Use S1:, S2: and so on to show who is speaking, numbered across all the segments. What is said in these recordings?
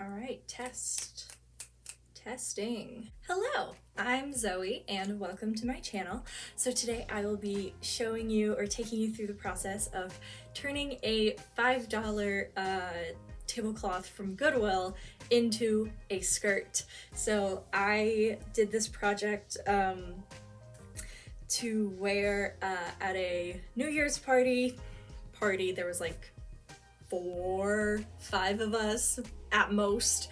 S1: All right, testing. Hello, I'm Zoe and welcome to my channel. So today I will be showing you or taking you through the process of turning a $5 tablecloth from Goodwill into a skirt. So I did this project to wear at a New Year's party. There was like 4-5 of us at most.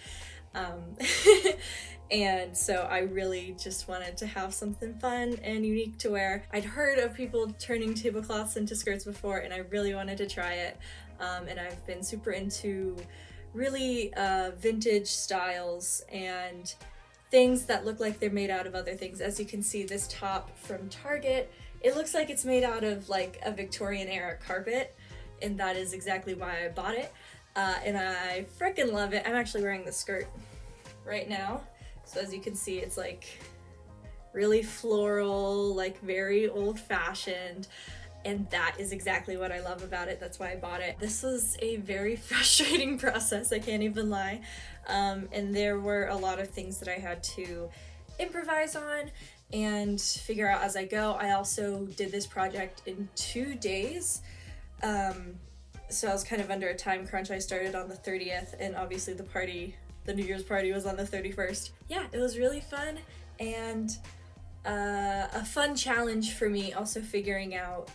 S1: And so I really just wanted to have something fun and unique to wear. I'd heard of people turning tablecloths into skirts before and I really wanted to try it. And I've been super into really vintage styles and things that look like they're made out of other things. As you can see, this top from Target, it looks like it's made out of like a Victorian era carpet, and that is exactly why I bought it. And I freaking love it. I'm actually wearing the skirt right now. So as you can see, it's like really floral, like very old-fashioned. And that is exactly what I love about it. That's why I bought it. This was a very frustrating process, I can't even lie. And there were a lot of things that I had to improvise on and figure out as I go. I also did this project in 2 days. So I was kind of under a time crunch. I started on the 30th and obviously the New Year's party was on the 31st. Yeah, it was really fun and a fun challenge for me, also figuring out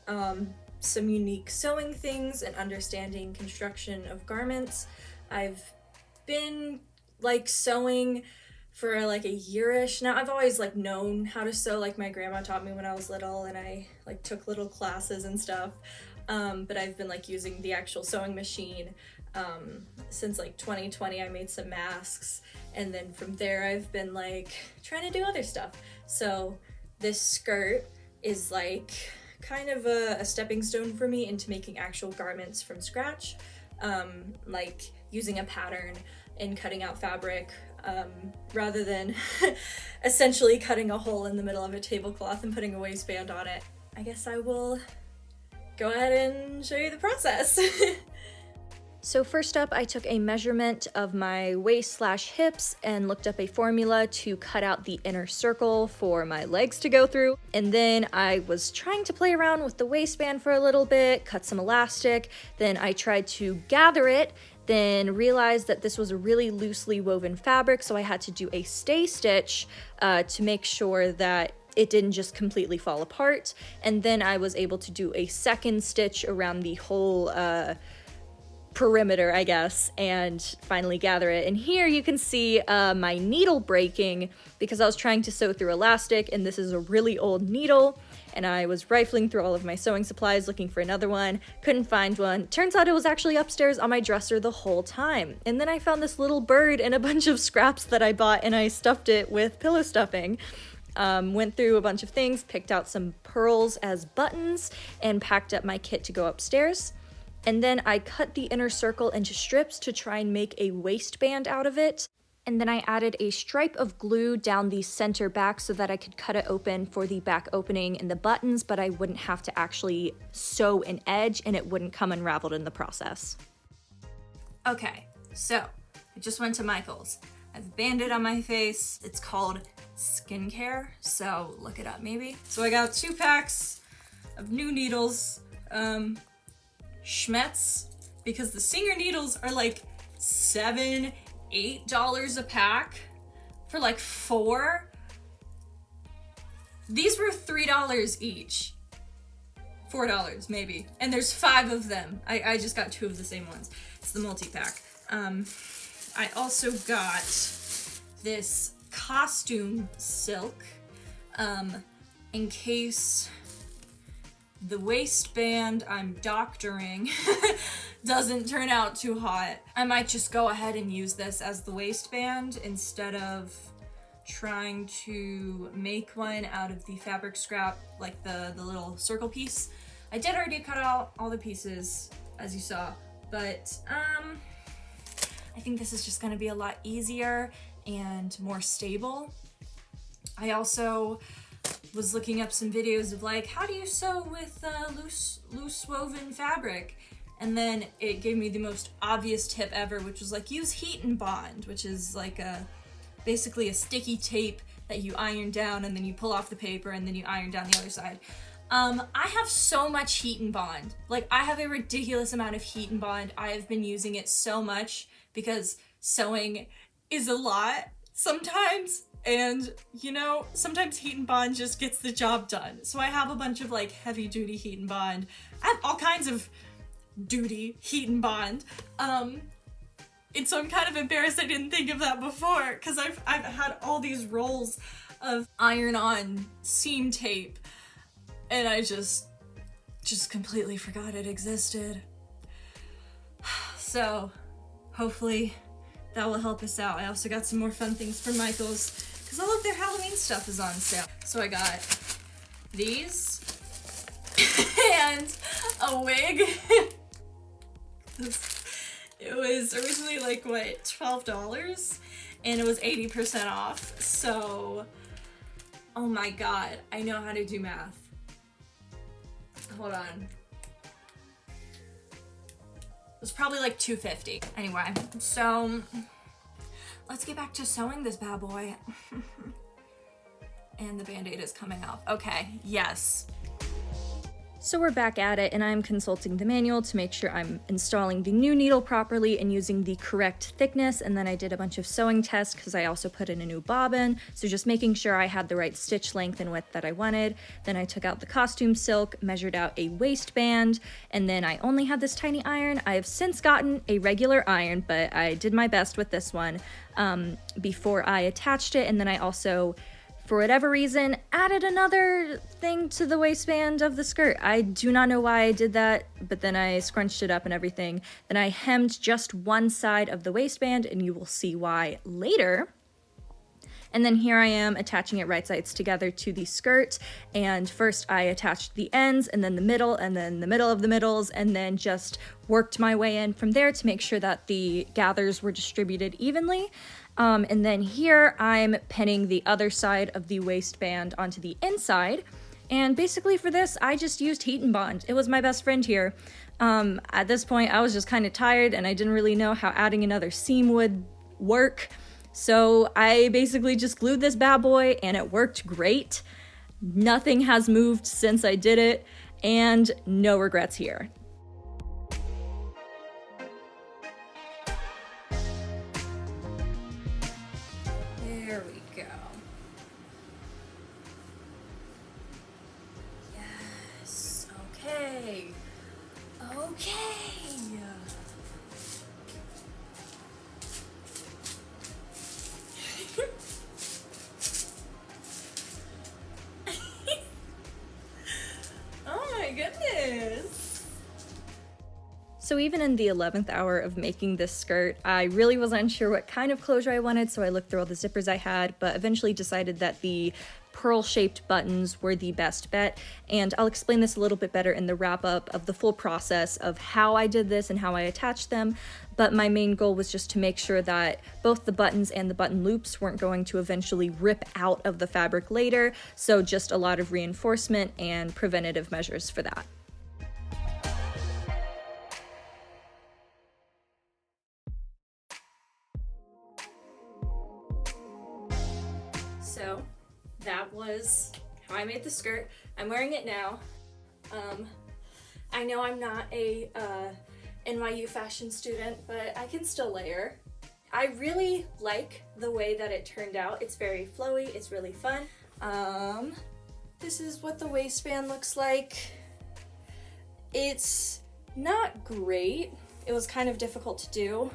S1: some unique sewing things and understanding construction of garments. I've been like sewing for like a year-ish now. I've always like known how to sew, like my grandma taught me when I was little and I like took little classes and stuff. But I've been like using the actual sewing machine since like 2020. I made some masks, and then from there I've been like trying to do other stuff. So this skirt is like kind of a stepping stone for me into making actual garments from scratch, like using a pattern and cutting out fabric rather than essentially cutting a hole in the middle of a tablecloth and putting a waistband on it. I guess I will go ahead and show you the process. So first up, I took a measurement of my waist/hips and looked up a formula to cut out the inner circle for my legs to go through. And then I was trying to play around with the waistband for a little bit, cut some elastic. Then I tried to gather it, then realized that this was a really loosely woven fabric, so I had to do a stay stitch to make sure that it didn't just completely fall apart. And then I was able to do a second stitch around the whole perimeter, I guess, and finally gather it. And here you can see my needle breaking because I was trying to sew through elastic, and this is a really old needle, and I was rifling through all of my sewing supplies looking for another one, couldn't find one. Turns out it was actually upstairs on my dresser the whole time. And then I found this little bird and a bunch of scraps that I bought, and I stuffed it with pillow stuffing. Went through a bunch of things, picked out some pearls as buttons, and packed up my kit to go upstairs. And then I cut the inner circle into strips to try and make a waistband out of it. And then I added a stripe of glue down the center back so that I could cut it open for the back opening and the buttons, but I wouldn't have to actually sew an edge and it wouldn't come unraveled in the process. Okay, so I just went to Michael's. I have a Band-Aid on my face. It's called skincare, so look it up maybe. So I got 2 packs of new needles, Schmetz, because the Singer needles are like $7-8 a pack for like 4. These were $3 each. $4 maybe, and there's 5 of them. I just got 2 of the same ones. It's the multi-pack. I also got this costume silk in case the waistband I'm doctoring doesn't turn out too hot. I might just go ahead and use this as the waistband instead of trying to make one out of the fabric scrap, like the little circle piece. I did already cut out all the pieces, as you saw, but I think this is just gonna be a lot easier and more stable. I also was looking up some videos of like, how do you sew with loose woven fabric? And then it gave me the most obvious tip ever, which was like, use heat and bond, which is like basically a sticky tape that you iron down and then you pull off the paper and then you iron down the other side. I have so much heat and bond. Like, I have a ridiculous amount of heat and bond. I have been using it so much because sewing is a lot sometimes. And, you know, sometimes heat and bond just gets the job done. So I have a bunch of like heavy duty heat and bond. I have all kinds of duty heat and bond. And so I'm kind of embarrassed I didn't think of that before, because I've had all these rolls of iron-on seam tape, and I just completely forgot it existed. So hopefully that will help us out. I also got some more fun things for Michael's, because all of their Halloween stuff is on sale. So I got these and a wig. It was originally like, what, $12? And it was 80% off. So, oh my god, I know how to do math. Hold on. It was probably like $2.50. Anyway, so let's get back to sewing this bad boy. And the Band-Aid is coming off. Okay, yes. So we're back at it, and I'm consulting the manual to make sure I'm installing the new needle properly and using the correct thickness, and then I did a bunch of sewing tests because I also put in a new bobbin, so just making sure I had the right stitch length and width that I wanted. Then I took out the costume silk, measured out a waistband, and then I only had this tiny iron. I have since gotten a regular iron, but I did my best with this one before I attached it, and then I also, for whatever reason, added another thing to the waistband of the skirt. I do not know why I did that, but then I scrunched it up and everything. Then I hemmed just one side of the waistband, and you will see why later. And then here I am attaching it right sides together to the skirt. And first I attached the ends, and then the middle, and then the middle of the middles, and then just worked my way in from there to make sure that the gathers were distributed evenly. And then here I'm pinning the other side of the waistband onto the inside. And basically for this, I just used heat and bond. It was my best friend here. At this point, I was just kind of tired and I didn't really know how adding another seam would work. So I basically just glued this bad boy and it worked great. Nothing has moved since I did it, and no regrets here. There we go. Yes, okay. Okay. Oh my goodness. So even in the 11th hour of making this skirt, I really wasn't sure what kind of closure I wanted, so I looked through all the zippers I had, but eventually decided that the pearl-shaped buttons were the best bet, and I'll explain this a little bit better in the wrap-up of the full process of how I did this and how I attached them, but my main goal was just to make sure that both the buttons and the button loops weren't going to eventually rip out of the fabric later, so just a lot of reinforcement and preventative measures for that. So that was how I made the skirt. I'm wearing it now. I know I'm not a NYU fashion student, but I can still layer. I really like the way that it turned out. It's very flowy, it's really fun. This is what the waistband looks like. It's not great. It was kind of difficult to do.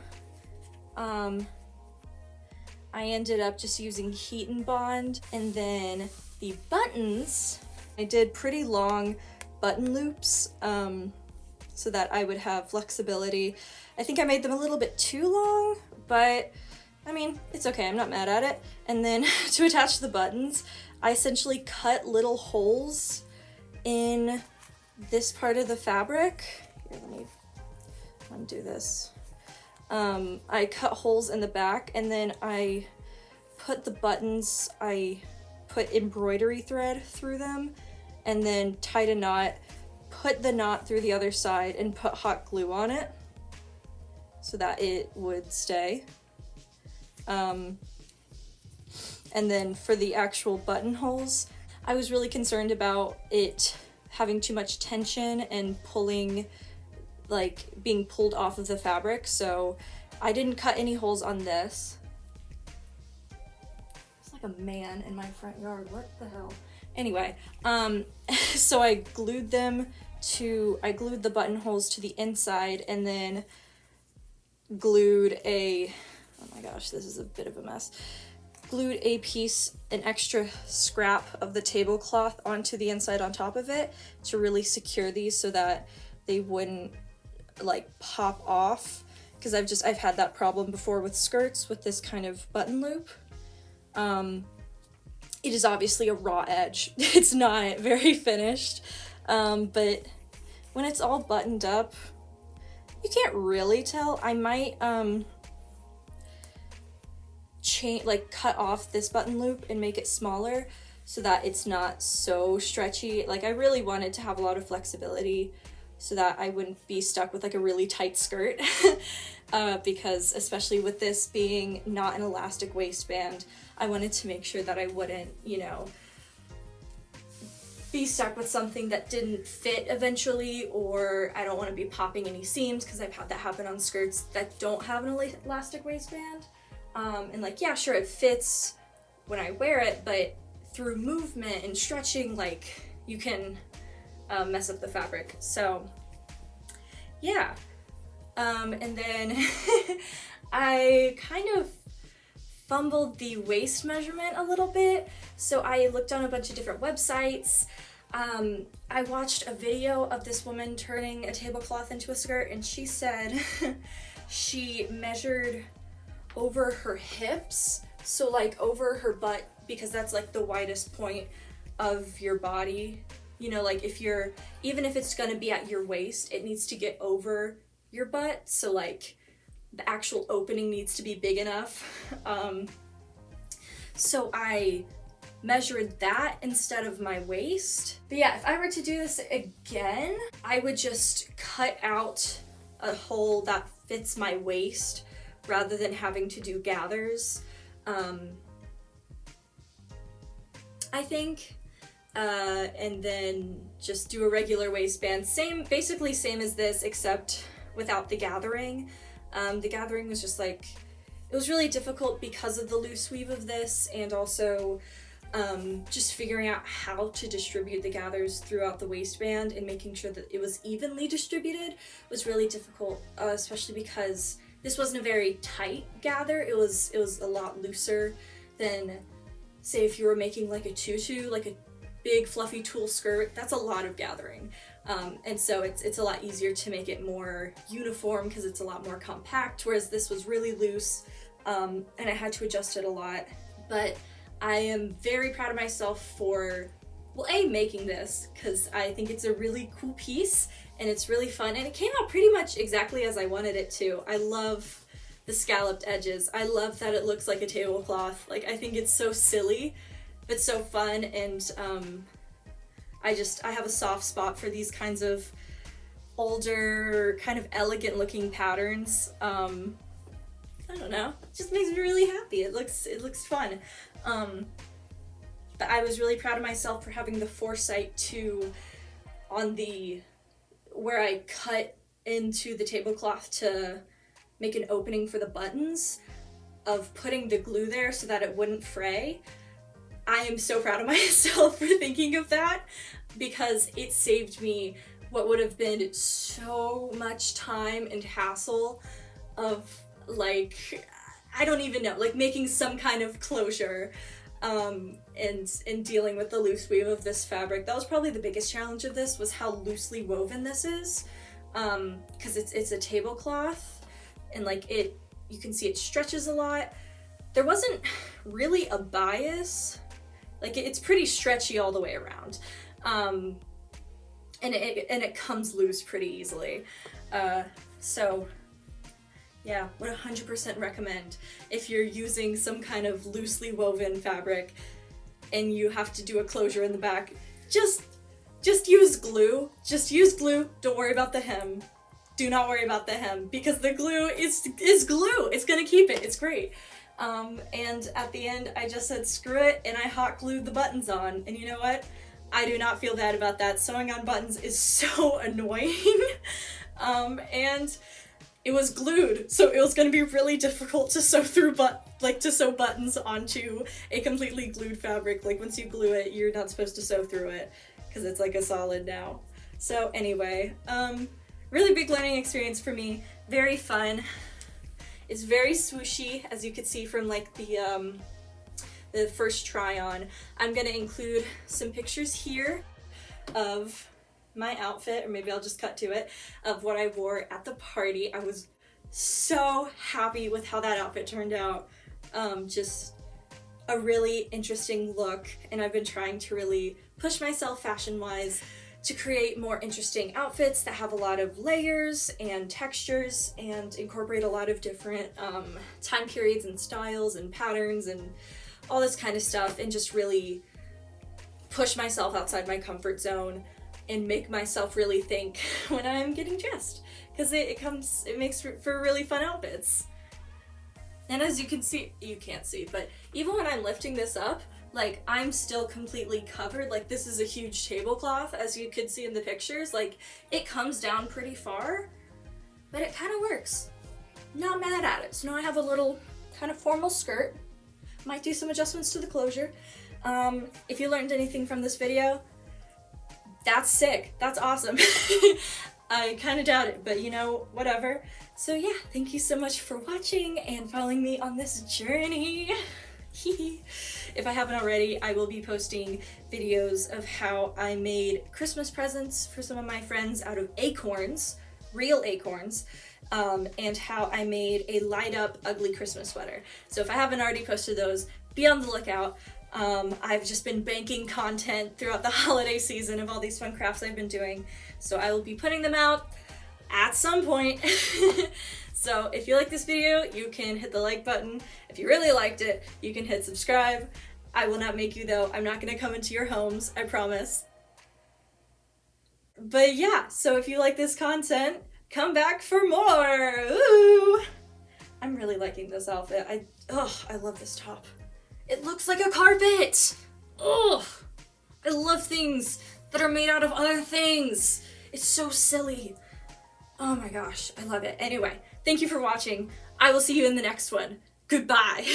S1: I ended up just using heat and bond, and then the buttons, I did pretty long button loops so that I would have flexibility. I think I made them a little bit too long, but I mean, it's okay, I'm not mad at it. And then to attach the buttons, I essentially cut little holes in this part of the fabric. Here, let me undo this. I cut holes in the back, and then I put the buttons, I put embroidery thread through them, and then tied a knot, put the knot through the other side and put hot glue on it so that it would stay. And then for the actual buttonholes, I was really concerned about it having too much tension and pulling, like being pulled off of the fabric, so I didn't cut any holes on this. It's like a man in my front yard, what the hell? Anyway, so I glued the buttonholes to the inside, and then glued oh my gosh, this is a bit of a mess. Glued an extra scrap of the tablecloth onto the inside on top of it to really secure these so that they wouldn't like pop off, because I've had that problem before with skirts with this kind of button loop. It is obviously a raw edge. It's not very finished, but when it's all buttoned up, you can't really tell. I might cut off this button loop and make it smaller so that it's not so stretchy. Like, I really wanted to have a lot of flexibility so that I wouldn't be stuck with like a really tight skirt. Because especially with this being not an elastic waistband, I wanted to make sure that I wouldn't, you know, be stuck with something that didn't fit eventually, or I don't want to be popping any seams, because I've had that happen on skirts that don't have an elastic waistband. And like, yeah, sure, it fits when I wear it, but through movement and stretching, like, you can mess up the fabric. So yeah. And then I kind of fumbled the waist measurement a little bit. So I looked on a bunch of different websites. I watched a video of this woman turning a tablecloth into a skirt, and she said she measured over her hips, so like over her butt, because that's like the widest point of your body. You know, like even if it's gonna be at your waist, it needs to get over your butt, so like the actual opening needs to be big enough. So I measured that instead of my waist. But yeah, if I were to do this again, I would just cut out a hole that fits my waist rather than having to do gathers. I think. And then just do a regular waistband. Basically same as this, except without the gathering. The gathering was just like, it was really difficult because of the loose weave of this, and also just figuring out how to distribute the gathers throughout the waistband and making sure that it was evenly distributed was really difficult, especially because this wasn't a very tight gather. It was a lot looser than, say, if you were making like a tutu, like a big fluffy tulle skirt. That's a lot of gathering. And so it's a lot easier to make it more uniform because it's a lot more compact, whereas this was really loose, and I had to adjust it a lot. But I am very proud of myself for, well, making this, because I think it's a really cool piece and it's really fun, and it came out pretty much exactly as I wanted it to. I love the scalloped edges. I love that it looks like a tablecloth. Like, I think it's so silly, but so fun, and I have a soft spot for these kinds of older, kind of elegant looking patterns. I don't know, it just makes me really happy. It looks fun. But I was really proud of myself for having the foresight to, where I cut into the tablecloth to make an opening for the buttons, of putting the glue there so that it wouldn't fray. I am so proud of myself for thinking of that, because it saved me what would have been so much time and hassle of, like, I don't even know, like making some kind of closure, and dealing with the loose weave of this fabric. That was probably the biggest challenge of this, was how loosely woven this is, because it's a tablecloth, and like you can see it stretches a lot. There wasn't really a bias. Like, it's pretty stretchy all the way around, and it comes loose pretty easily. So yeah, would 100% recommend if you're using some kind of loosely woven fabric and you have to do a closure in the back. Just just use glue. Just use glue. Don't worry about the hem. Do not worry about the hem because the glue is glue. It's gonna keep it. It's great. And at the end, I just said screw it, and I hot glued the buttons on. And you know what? I do not feel bad about that. Sewing on buttons is so annoying. And it was glued, so it was gonna be really difficult to sew through to sew buttons onto a completely glued fabric. Like once you glue it, you're not supposed to sew through it because it's like a solid now. So anyway, really big learning experience for me. Very fun. It's very swooshy, as you could see from like the first try on. I'm gonna include some pictures here of my outfit, or maybe I'll just cut to it, of what I wore at the party. I was so happy with how that outfit turned out. Just a really interesting look, and I've been trying to really push myself fashion-wise to create more interesting outfits that have a lot of layers and textures and incorporate a lot of different time periods and styles and patterns and all this kind of stuff, and just really push myself outside my comfort zone and make myself really think when I'm getting dressed, because it makes for really fun outfits. And as you can see, you can't see, but even when I'm lifting this up, like I'm still completely covered. Like this is a huge tablecloth, as you could see in the pictures. Like it comes down pretty far, but it kind of works. Not mad at it. So now I have a little kind of formal skirt. Might do some adjustments to the closure. If you learned anything from this video, that's sick. That's awesome. I kind of doubt it, but you know, whatever. So yeah, thank you so much for watching and following me on this journey. If I haven't already, I will be posting videos of how I made Christmas presents for some of my friends out of acorns, real acorns, and how I made a light up ugly Christmas sweater. So if I haven't already posted those, be on the lookout. I've just been banking content throughout the holiday season of all these fun crafts I've been doing, so I will be putting them out at some point. So if you like this video, you can hit the like button. If you really liked it, you can hit subscribe. I will not make you though. I'm not gonna come into your homes, I promise. But yeah, so if you like this content, come back for more. Ooh! I'm really liking this outfit. I love this top. It looks like a carpet! Ugh! I love things that are made out of other things. It's so silly. Oh my gosh, I love it. Anyway, thank you for watching. I will see you in the next one. Goodbye.